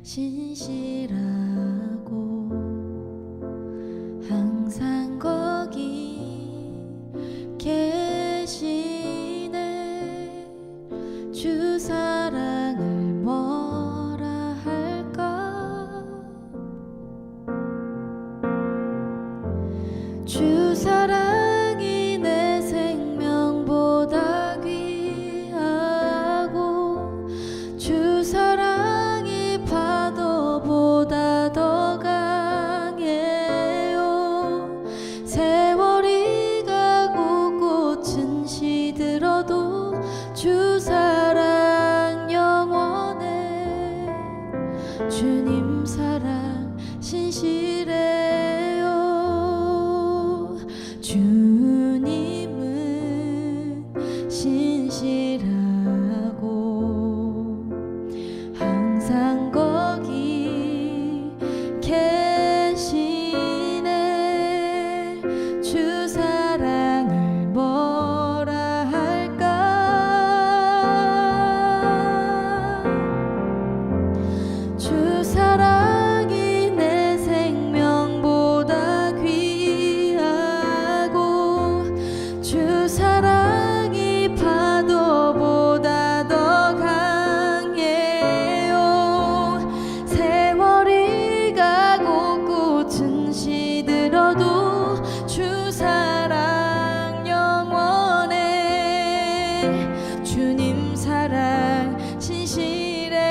신실하고 항상 거기 계시네. 주 사랑을 뭐라 할까? 주 사랑이 내 생명보다 귀하고 주 사랑이 파도보다 더 강해요. 세월이 가고 꽃은 시들어도 주 사랑 영원해. 주님 사랑 신실해요. 주님은 신실하고 항상 거기 계시네. 주 사랑을 뭐라 할까? 주 사랑이 내 생명보다 귀하고 주 사랑이 파도보다 더 강해요. 세월이 가고 꽃은 시들어도 주 사랑 영원해. 주님 사랑 신실해요.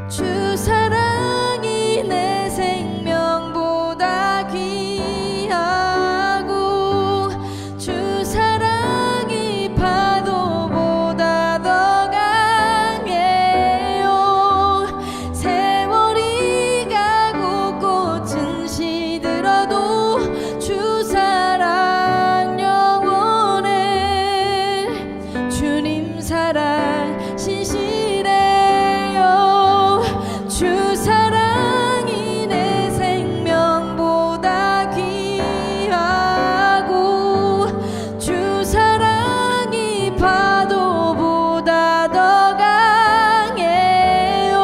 주 사랑이 내 생명보다 귀하고 주 사랑이 파도보다 더 강해요. 세월이 가고 꽃은 시들어도 주 사랑 영원해. 주님 사랑 신실해요. 주 사랑이 내 생명보다 귀하고 주 사랑이 파도보다 더 강해요.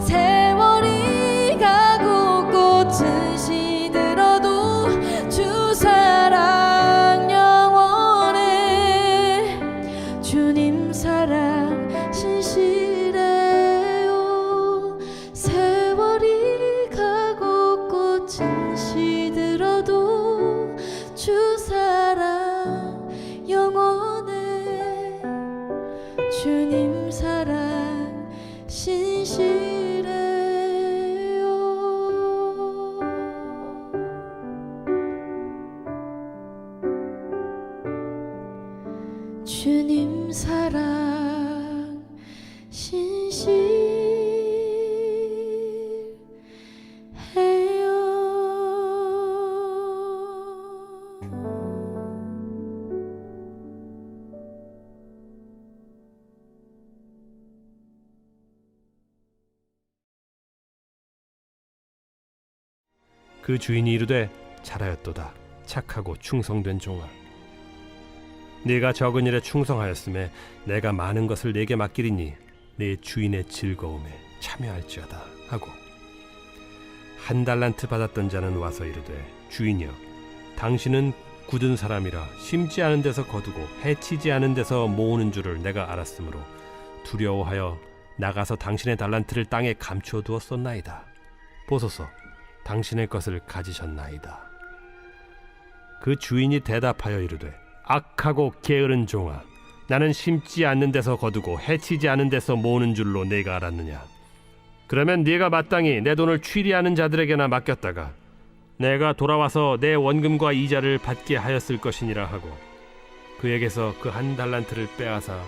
세월이 가고 꽃은 시들어도 주 사랑 영원해. 주님 사랑 신실해요. 세월이 가고 꽃은 시들어도 주 사랑 영원해. 주님 사랑 신실해요. 주님 사랑 그 주인이 이르되 잘하였도다 착하고 충성된 종아. 네가 적은 일에 충성하였음에 내가 많은 것을 네게 맡기리니 네 주인의 즐거움에 참여할지어다 하고, 한 달란트 받았던 자는 와서 이르되 주인이여, 당신은 굳은 사람이라 심지 않은 데서 거두고 해치지 않은 데서 모으는 줄을 내가 알았으므로 두려워하여 나가서 당신의 달란트를 땅에 감춰두었었나이다. 보소서, 당신의 것을 가지셨나이다. 그 주인이 대답하여 이르되 악하고 게으른 종아, 나는 심지 않는 데서 거두고 해치지 않은 데서 모으는 줄로 네가 알았느냐? 그러면 네가 마땅히 내 돈을 취리하는 자들에게나 맡겼다가 내가 돌아와서 내 원금과 이자를 받게 하였을 것이니라 하고, 그에게서 그 한 달란트를 빼앗아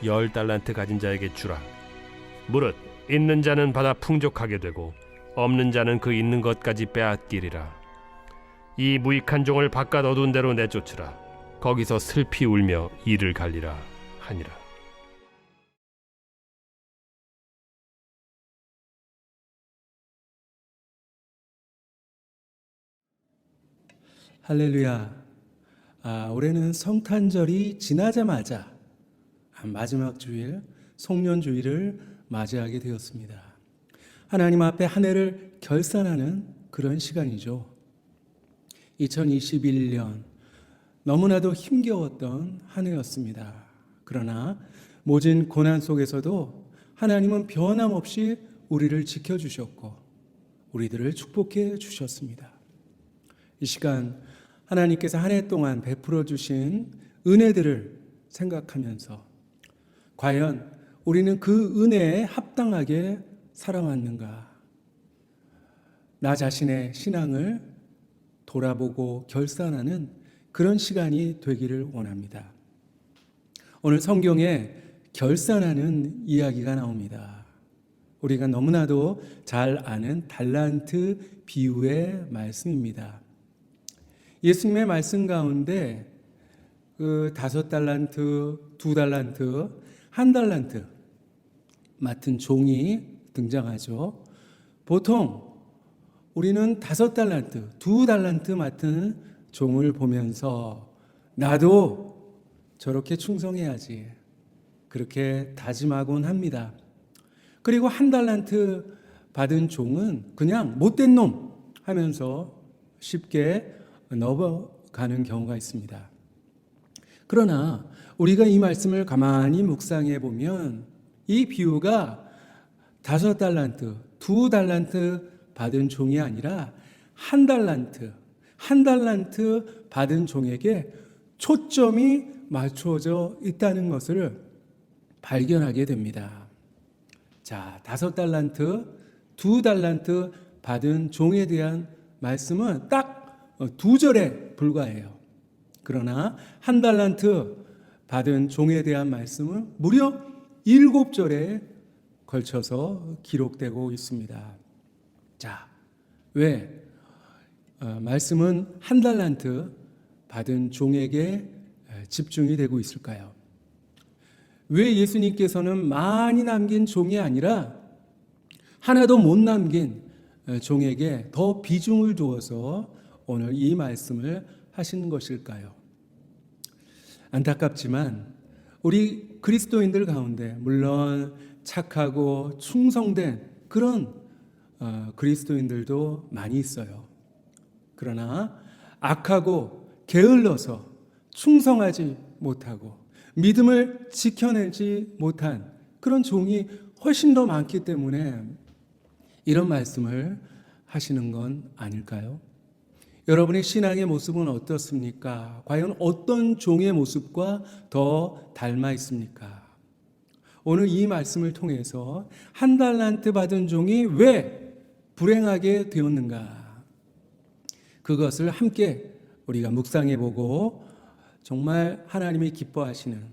10달란트 가진 자에게 주라. 무릇 있는 자는 받아 풍족하게 되고 없는 자는 그 있는 것까지 빼앗기리라. 이 무익한 종을 바깥 어두운 데로 내쫓으라. 거기서 슬피 울며 이를 갈리라 하니라. 할렐루야. 올해는 성탄절이 지나자마자 마지막 주일 송년주일을 맞이하게 되었습니다. 하나님 앞에 한 해를 결산하는 그런 시간이죠. 2021년 너무나도 힘겨웠던 한 해였습니다. 그러나 모진 고난 속에서도 하나님은 변함없이 우리를 지켜주셨고 우리들을 축복해 주셨습니다. 이 시간 하나님께서 한 해 동안 베풀어 주신 은혜들을 생각하면서 과연 우리는 그 은혜에 합당하게 살아왔는가? 나 자신의 신앙을 돌아보고 결산하는 그런 시간이 되기를 원합니다. 오늘 성경에 결산하는 이야기가 나옵니다. 우리가 너무나도 잘 아는 달란트 비유의 말씀입니다. 예수님의 말씀 가운데 그 5달란트, 2달란트, 1달란트 맡은 종이 등장하죠. 보통 우리는 5달란트, 2달란트 맡은 종을 보면서 나도 저렇게 충성해야지 그렇게 다짐하곤 합니다. 그리고 1달란트 받은 종은 그냥 못된 놈 하면서 쉽게 넘어가는 경우가 있습니다. 그러나 우리가 이 말씀을 가만히 묵상해 보면 이 비유가 5달란트, 2달란트 받은 종이 아니라 1달란트 받은 종에게 초점이 맞춰져 있다는 것을 발견하게 됩니다. 자, 5달란트, 2달란트 받은 종에 대한 말씀은 딱 2절에 불과해요. 그러나 1달란트 받은 종에 대한 말씀은 무려 7절에 걸쳐서 기록되고 있습니다. 자, 왜 말씀은 1달란트 받은 종에게 집중이 되고 있을까요? 왜 예수님께서는 많이 남긴 종이 아니라 하나도 못 남긴 종에게 더 비중을 두어서 오늘 이 말씀을 하시는 것일까요? 안타깝지만 우리 그리스도인들 가운데 물론 착하고 충성된 그런 그리스도인들도 많이 있어요. 그러나 악하고 게을러서 충성하지 못하고 믿음을 지켜내지 못한 그런 종이 훨씬 더 많기 때문에 이런 말씀을 하시는 건 아닐까요? 여러분의 신앙의 모습은 어떻습니까? 과연 어떤 종의 모습과 더 닮아 있습니까? 오늘 이 말씀을 통해서 1달란트 받은 종이 왜 불행하게 되었는가? 그것을 함께 우리가 묵상해 보고 정말 하나님이 기뻐하시는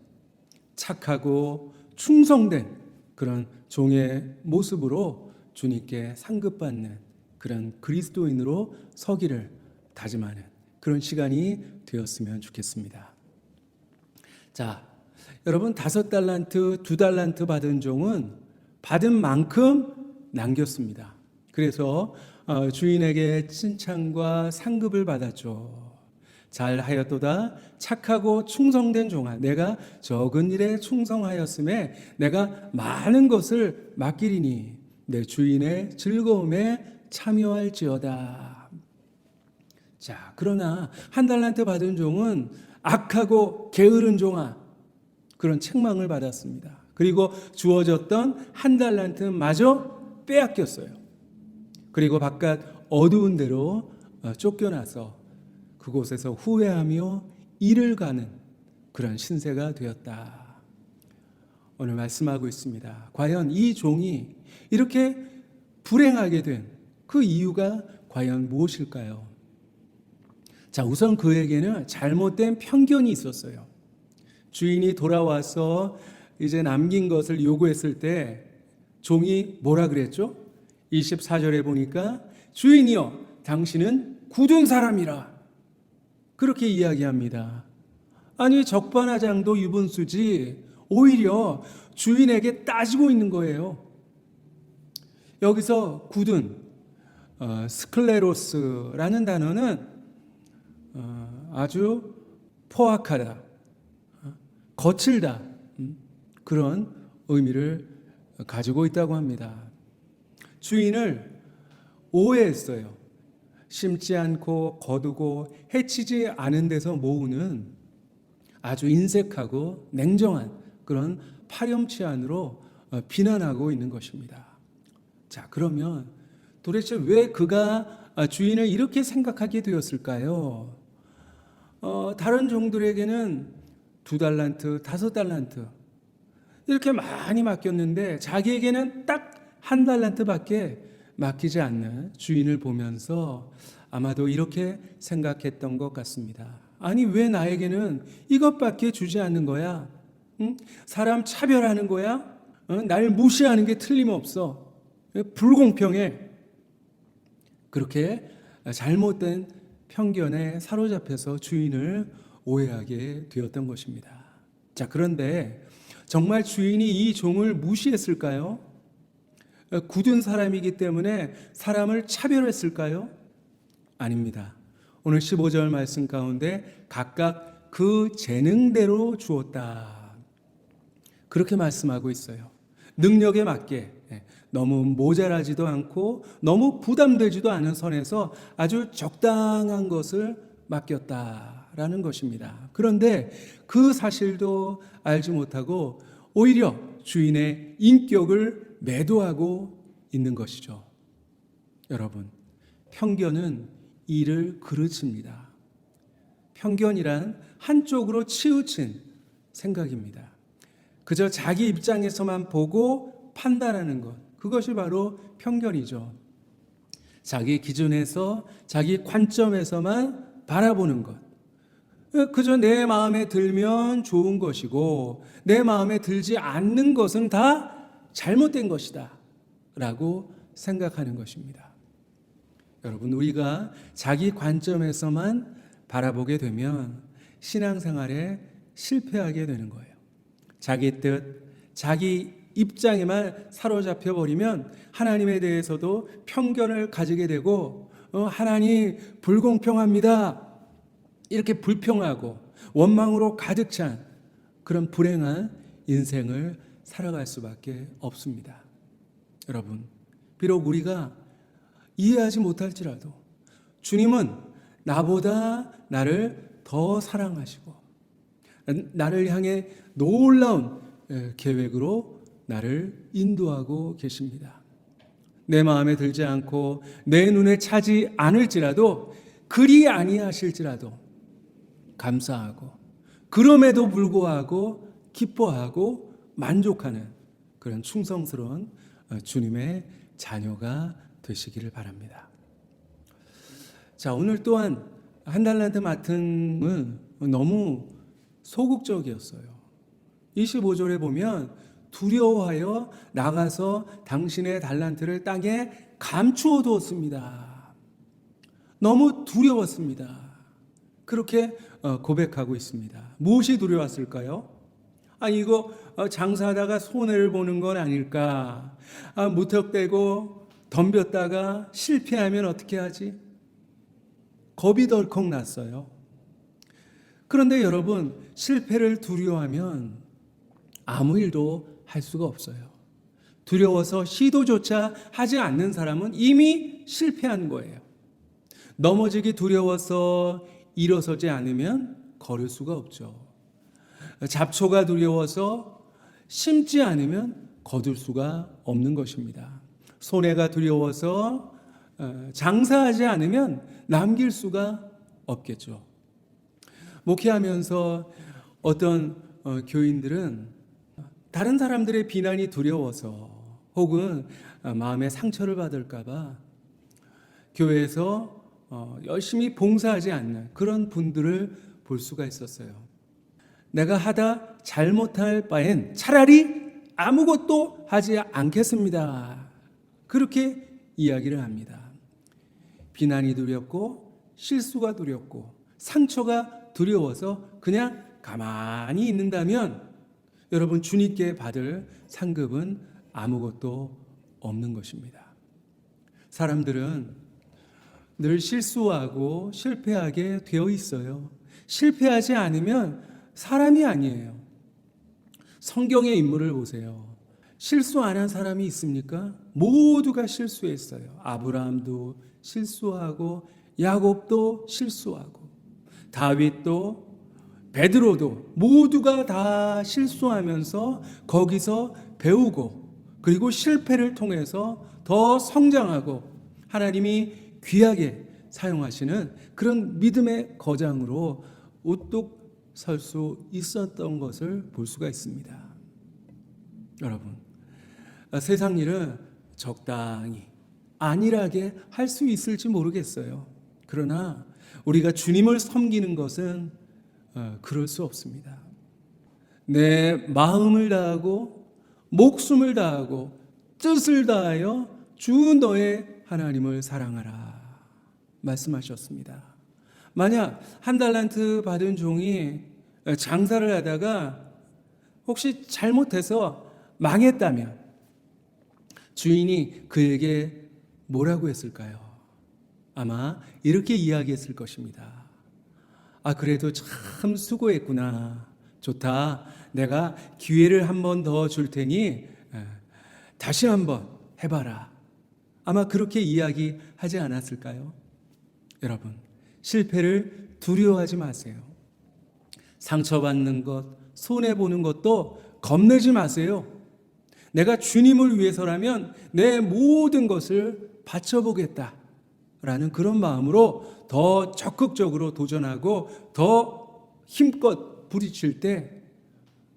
착하고 충성된 그런 종의 모습으로 주님께 상급받는 그런 그리스도인으로 서기를 다짐하는 그런 시간이 되었으면 좋겠습니다. 자, 여러분 5달란트, 2달란트 받은 종은 받은 만큼 남겼습니다. 그래서 주인에게 칭찬과 상급을 받았죠. 잘하였도다 착하고 충성된 종아, 내가 적은 일에 충성하였음에 내가 많은 것을 맡기리니 내 주인의 즐거움에 참여할지어다. 자, 그러나 1달란트 받은 종은 악하고 게으른 종아, 그런 책망을 받았습니다. 그리고 주어졌던 1달란트마저 빼앗겼어요. 그리고 바깥 어두운 데로 쫓겨나서 그곳에서 후회하며 일을 가는 그런 신세가 되었다. 오늘 말씀하고 있습니다. 과연 이 종이 이렇게 불행하게 된 그 이유가 과연 무엇일까요? 자, 우선 그에게는 잘못된 편견이 있었어요. 주인이 돌아와서 이제 남긴 것을 요구했을 때 종이 뭐라 그랬죠? 24절에 보니까 주인이여 당신은 굳은 사람이라 그렇게 이야기합니다. 아니 적반하장도 유분수지 오히려 주인에게 따지고 있는 거예요. 여기서 굳은 스클레로스라는 단어는 아주 포악하다, 거칠다 그런 의미를 가지고 있다고 합니다. 주인을 오해했어요. 심지 않고 거두고 해치지 않은 데서 모으는 아주 인색하고 냉정한 그런 파렴치한으로 비난하고 있는 것입니다. 자, 그러면 도대체 왜 그가 주인을 이렇게 생각하게 되었을까요? 다른 종들에게는 2달란트, 5달란트 이렇게 많이 맡겼는데 자기에게는 딱 1달란트밖에 맡기지 않는 주인을 보면서 아마도 이렇게 생각했던 것 같습니다. 아니, 왜 나에게는 이것밖에 주지 않는 거야? 응? 사람 차별하는 거야? 날 무시하는 게 틀림없어. 불공평해. 그렇게 잘못된 편견에 사로잡혀서 주인을 오해하게 되었던 것입니다. 자, 그런데 정말 주인이 이 종을 무시했을까요? 굳은 사람이기 때문에 사람을 차별했을까요? 아닙니다. 오늘 15절 말씀 가운데 각각 그 재능대로 주었다. 그렇게 말씀하고 있어요. 능력에 맞게 너무 모자라지도 않고 너무 부담되지도 않은 선에서 아주 적당한 것을 맡겼다라는 것입니다. 그런데 그 사실도 알지 못하고 오히려 주인의 인격을 매도하고 있는 것이죠. 여러분, 편견은 이를 그르칩니다. 편견이란 한쪽으로 치우친 생각입니다. 그저 자기 입장에서만 보고 판단하는 것, 그것이 바로 편견이죠. 자기 기준에서, 자기 관점에서만 바라보는 것. 그저 내 마음에 들면 좋은 것이고 내 마음에 들지 않는 것은 다 잘못된 것이다 라고 생각하는 것입니다. 여러분, 우리가 자기 관점에서만 바라보게 되면 신앙생활에 실패하게 되는 거예요. 자기 뜻, 자기 입장에만 사로잡혀 버리면 하나님에 대해서도 편견을 가지게 되고 하나님 불공평합니다 이렇게 불평하고 원망으로 가득 찬 그런 불행한 인생을 살아갈 수밖에 없습니다. 여러분, 비록 우리가 이해하지 못할지라도 주님은 나보다 나를 더 사랑하시고 나를 향해 놀라운 계획으로 나를 인도하고 계십니다. 내 마음에 들지 않고 내 눈에 차지 않을지라도 그리 아니하실지라도 감사하고 그럼에도 불구하고 기뻐하고 만족하는 그런 충성스러운 주님의 자녀가 되시기를 바랍니다. 자, 오늘 또한 1달란트 맡은 분 너무 소극적이었어요. 25절에 보면 두려워하여 나가서 당신의 달란트를 땅에 감추어 두었습니다. 너무 두려웠습니다. 그렇게 고백하고 있습니다. 무엇이 두려웠을까요? 이거 장사하다가 손해를 보는 건 아닐까? 무턱대고 덤볐다가 실패하면 어떻게 하지? 겁이 덜컥 났어요. 그런데 여러분, 실패를 두려워하면 아무 일도 할 수가 없어요. 두려워서 시도조차 하지 않는 사람은 이미 실패한 거예요. 넘어지기 두려워서 일어서지 않으면 걸을 수가 없죠. 잡초가 두려워서 심지 않으면 거둘 수가 없는 것입니다. 손해가 두려워서 장사하지 않으면 남길 수가 없겠죠. 목회하면서 어떤 교인들은 다른 사람들의 비난이 두려워서 혹은 마음에 상처를 받을까 봐 교회에서 열심히 봉사하지 않는 그런 분들을 볼 수가 있었어요. 내가 하다 잘못할 바엔 차라리 아무것도 하지 않겠습니다. 그렇게 이야기를 합니다. 비난이 두렵고 실수가 두렵고 상처가 두려워서 그냥 가만히 있는다면 여러분, 주님께 받을 상급은 아무것도 없는 것입니다. 사람들은 늘 실수하고 실패하게 되어 있어요. 실패하지 않으면 사람이 아니에요. 성경의 인물을 보세요. 실수 안 한 사람이 있습니까? 모두가 실수했어요. 아브라함도 실수하고 야곱도 실수하고 다윗도 베드로도 모두가 다 실수하면서 거기서 배우고 그리고 실패를 통해서 더 성장하고 하나님이 귀하게 사용하시는 그런 믿음의 거장으로 우뚝 설 수 있었던 것을 볼 수가 있습니다. 여러분, 세상 일은 적당히 안일하게 할 수 있을지 모르겠어요. 그러나 우리가 주님을 섬기는 것은 그럴 수 없습니다. 내 마음을 다하고 목숨을 다하고 뜻을 다하여 주 너의 하나님을 사랑하라 말씀하셨습니다. 만약 한 달란트 받은 종이 장사를 하다가 혹시 잘못해서 망했다면 주인이 그에게 뭐라고 했을까요? 아마 이렇게 이야기했을 것입니다. 아, 그래도 참 수고했구나. 좋다. 내가 기회를 한 번 더 줄 테니 다시 한번 해봐라. 아마 그렇게 이야기하지 않았을까요? 여러분, 실패를 두려워하지 마세요. 상처받는 것, 손해보는 것도 겁내지 마세요. 내가 주님을 위해서라면 내 모든 것을 바쳐보겠다 라는 그런 마음으로 더 적극적으로 도전하고 더 힘껏 부딪힐 때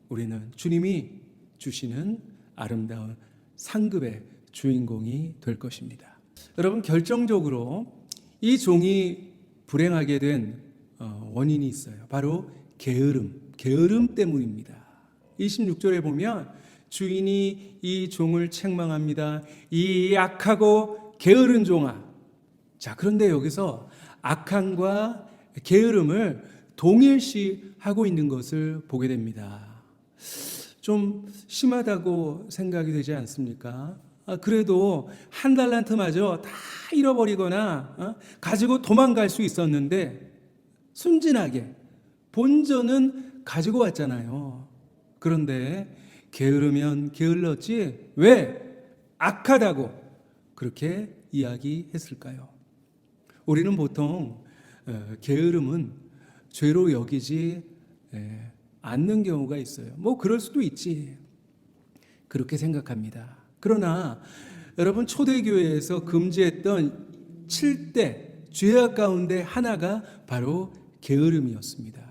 우리는 주님이 주시는 아름다운 상급의 주인공이 될 것입니다. 여러분, 결정적으로 이 종이 불행하게 된 원인이 있어요. 바로 게으름 때문입니다. 26절에 보면 주인이 이 종을 책망합니다. 이 악하고 게으른 종아. 자, 그런데 여기서 악함과 게으름을 동일시하고 있는 것을 보게 됩니다. 좀 심하다고 생각이 되지 않습니까? 그래도 한 달란트마저 다 잃어버리거나 가지고 도망갈 수 있었는데 순진하게 본전은 가지고 왔잖아요. 그런데 게으르면 게을렀지 왜 악하다고 그렇게 이야기했을까요? 우리는 보통 게으름은 죄로 여기지 않는 경우가 있어요. 뭐 그럴 수도 있지 그렇게 생각합니다. 그러나 여러분, 초대교회에서 금지했던 7대 죄악 가운데 하나가 바로 게으름이었습니다.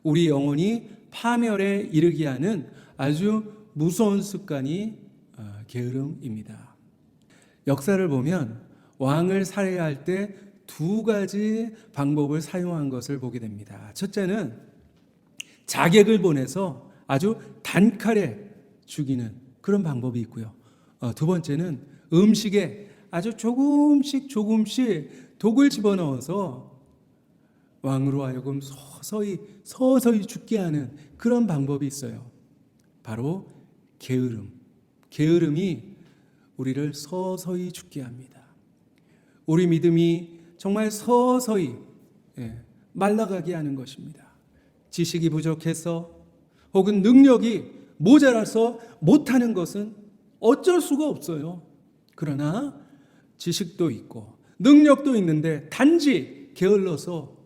우리 영혼이 파멸에 이르게 하는 아주 무서운 습관이 게으름입니다. 역사를 보면 왕을 살해할 때 두 가지 방법을 사용한 것을 보게 됩니다. 첫째는 자객을 보내서 아주 단칼에 죽이는 그런 방법이 있고요. 두 번째는 음식에 아주 조금씩 독을 집어넣어서 왕으로 하여금 서서히 죽게 하는 그런 방법이 있어요. 바로 게으름이 우리를 서서히 죽게 합니다. 우리 믿음이 정말 서서히 말라가게 하는 것입니다. 지식이 부족해서 혹은 능력이 모자라서 못하는 것은 어쩔 수가 없어요. 그러나 지식도 있고 능력도 있는데 단지 게을러서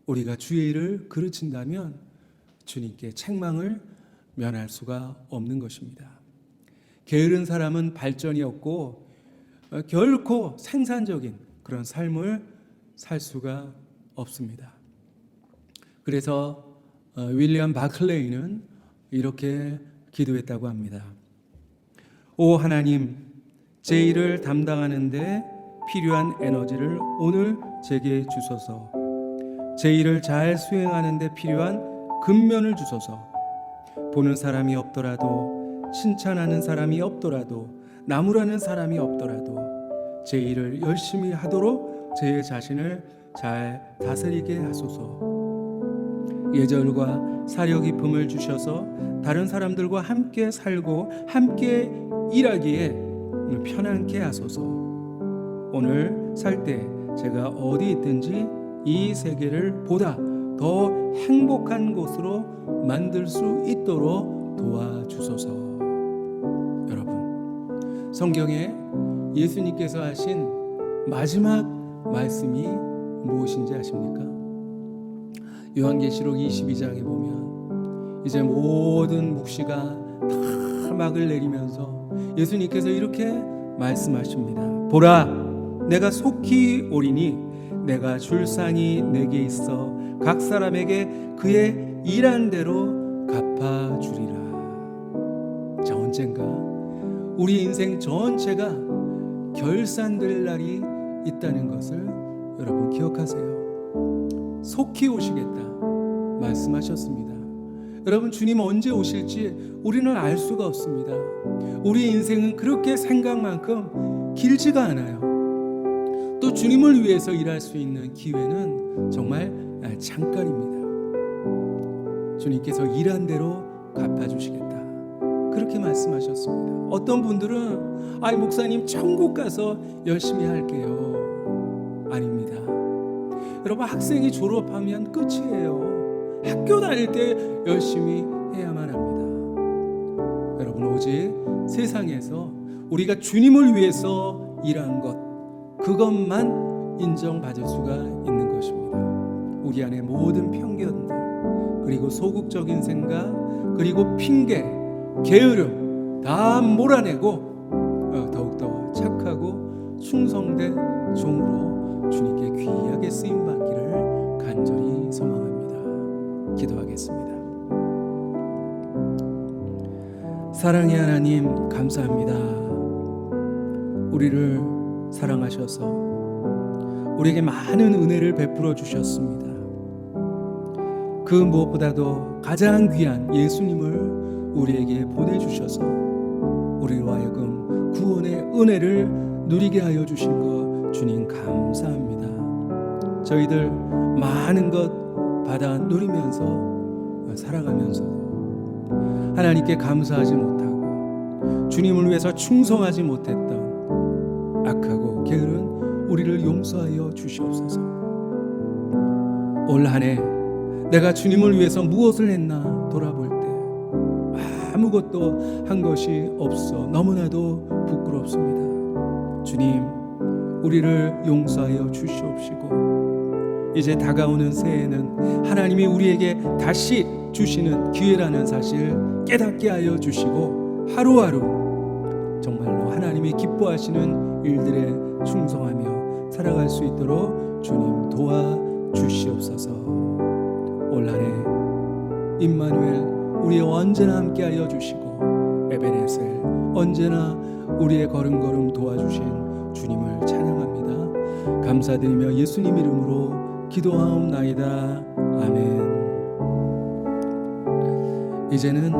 우리가 주의 일을 그르친다면 주님께 책망을 면할 수가 없는 것입니다. 게으른 사람은 발전이 없고 결코 생산적인 그런 삶을 살 수가 없습니다. 그래서 윌리엄 바클레이는 이렇게 기도했다고 합니다. 오 하나님, 제 일을 담당하는 데 필요한 에너지를 오늘 제게 주소서. 제 일을 잘 수행하는 데 필요한 근면을 주소서. 보는 사람이 없더라도, 칭찬하는 사람이 없더라도, 나무라는 사람이 없더라도 제 일을 열심히 하도록 제 자신을 잘 다스리게 하소서. 예절과 사려 깊음을 주셔서 다른 사람들과 함께 살고 함께 일하기에 편안케 하소서. 오늘 살 때 제가 어디 있든지 이 세계를 보다 더 행복한 곳으로 만들 수 있도록 도와주소서. 여러분, 성경에 예수님께서 하신 마지막 말씀이 무엇인지 아십니까? 요한계시록 22장에 보면 이제 모든 묵시가 다 막을 내리면서 예수님께서 이렇게 말씀하십니다. 보라, 내가 속히 오리니 내가 줄 상이 내게 있어 각 사람에게 그의 일한 대로 갚아주리라. 자, 언젠가 우리 인생 전체가 결산될 날이 있다는 것을 여러분 기억하세요. 속히 오시겠다 말씀하셨습니다. 여러분, 주님 언제 오실지 우리는 알 수가 없습니다. 우리 인생은 그렇게 생각만큼 길지가 않아요. 또 주님을 위해서 일할 수 있는 기회는 정말 잠깐입니다. 주님께서 일한 대로 갚아주시겠다 그렇게 말씀하셨습니다. 어떤 분들은 목사님 천국 가서 열심히 할게요. 아닙니다. 여러분, 학생이 졸업하면 끝이에요. 학교 다닐 때 열심히 해야만 합니다. 여러분, 오직 세상에서 우리가 주님을 위해서 일한 것, 그것만 인정받을 수가 있는 것입니다. 우리 안에 모든 편견들, 그리고 소극적인 생각, 그리고 핑계, 게으름 다 몰아내고 더욱더 착하고 충성된 종으로 주님께 귀하게 쓰임받기를 간절히 소망합니다. 기도하겠습니다. 사랑의 하나님, 감사합니다. 우리를 사랑하셔서 우리에게 많은 은혜를 베풀어 주셨습니다. 그 무엇보다도 가장 귀한 예수님을 우리에게 보내주셔서 우리로 하여금 구원의 은혜를 누리게 하여 주신 것 주님 감사합니다. 저희들 많은 것 받아 누리면서 살아가면서도 하나님께 감사하지 못하고 주님을 위해서 충성하지 못했던 악하고 게으른 우리를 용서하여 주시옵소서. 올 한 해 내가 주님을 위해서 무엇을 했나 돌아볼 때 아무것도 한 것이 없어 너무나도 부끄럽습니다. 주님, 우리를 용서하여 주시옵시고 이제 다가오는 새해에는 하나님이 우리에게 다시 주시는 기회라는 사실 깨닫게 하여 주시고 하루하루 정말로 하나님이 기뻐하시는 일들에 충성하며 살아갈 수 있도록 주님 도와주시옵소서. 올 한 해 임마누엘 우리의 언제나 함께하여 주시고 에베네셀 언제나 우리의 걸음걸음 도와주신 주님을 찬양합니다. 감사드리며 예수님 이름으로 기도하옵나이다. 아멘. 이제는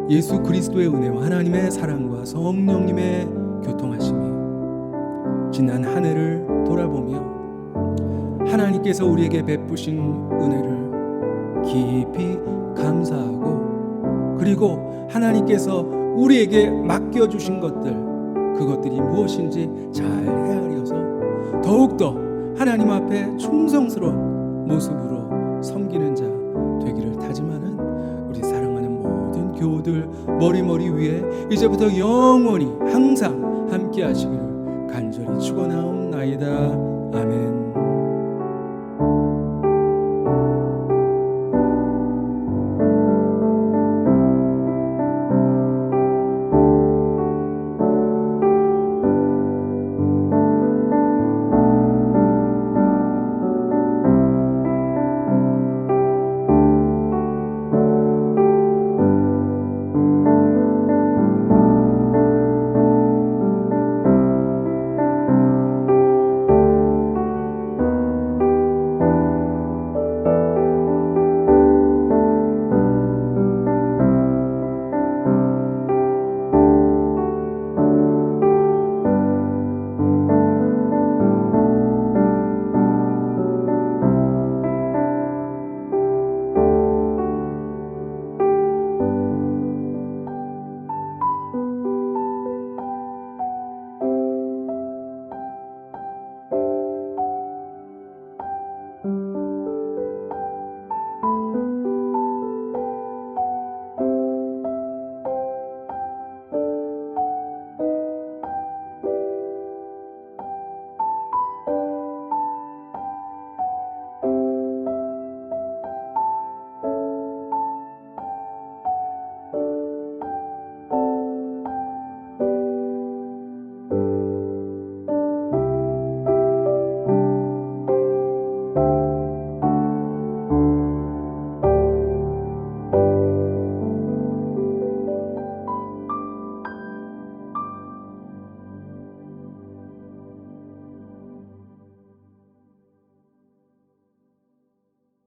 예수 그리스도의 은혜와 하나님의 사랑과 성령님의 교통하심이 지난 한 해를 돌아보며 하나님께서 우리에게 베푸신 은혜를 깊이 감사하고 그리고 하나님께서 우리에게 맡겨주신 것들 그것들이 무엇인지 잘 헤아려서 더욱더 하나님 앞에 충성스러운 모습으로 섬기는 자 되기를 다짐하는 우리 사랑하는 모든 교우들 머리 위에 이제부터 영원히 항상 함께 하시기를 간절히 축원하옵나이다. 아멘.